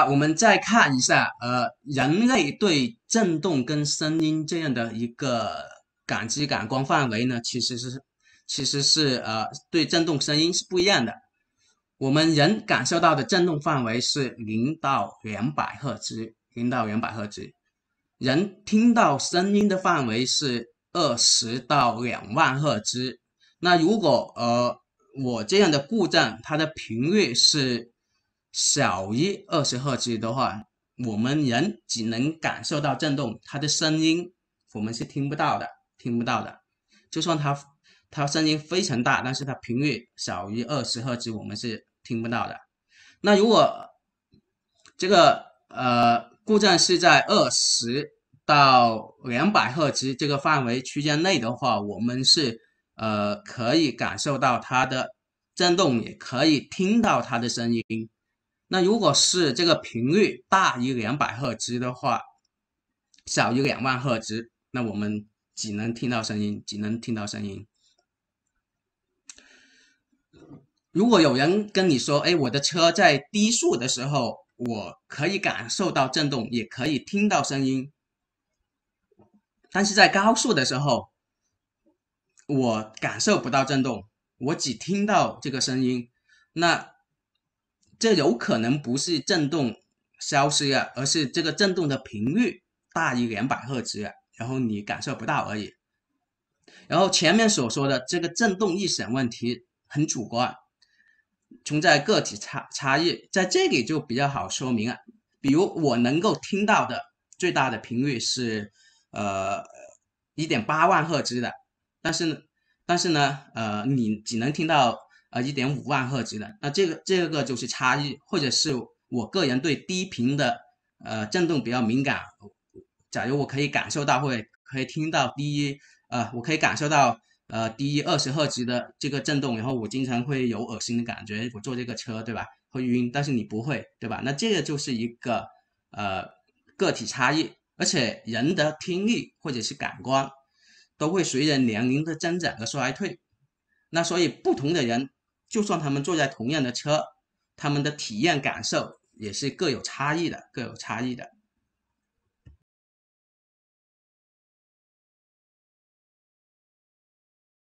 我们再看一下，人类对震动跟声音这样的一个感知感官范围呢，其实是对震动声音是不一样的。我们人感受到的震动范围是0到200赫兹，0到200赫兹。人听到声音的范围是20到2万赫兹。那如果我这样的故障，它的频率是小于20赫兹的话，我们人只能感受到震动，它的声音我们是听不到的，听不到的。就算它声音非常大，但是它频率小于20赫兹，我们是听不到的。那如果这个故障是在20到200赫兹这个范围区间内的话，我们是可以感受到它的震动，也可以听到它的声音。那如果是这个频率大于200赫兹的话，小于2万赫兹，那我们只能听到声音，只能听到声音。如果有人跟你说，哎，我的车在低速的时候，我可以感受到震动，也可以听到声音，但是在高速的时候，我感受不到震动，我只听到这个声音，那这有可能不是震动消失了，而是这个震动的频率大于200赫兹了，然后你感受不到而已。然后前面所说的这个震动异响问题很主观，存在个体差异，在这里就比较好说明了。比如我能够听到的最大的频率是1.8万赫兹的，但是呢你只能听到1.5万赫兹的，那这个就是差异，或者是我个人对低频的震动比较敏感。假如我可以感受到或者可以听到我可以感受到低于20赫兹的这个震动，然后我经常会有恶心的感觉，我坐这个车对吧会晕，但是你不会对吧？那这个就是一个个体差异，而且人的听力或者是感官都会随着年龄的增长而衰退。那所以不同的人，就算他们坐在同样的车，他们的体验感受也是各有差异的，各有差异的。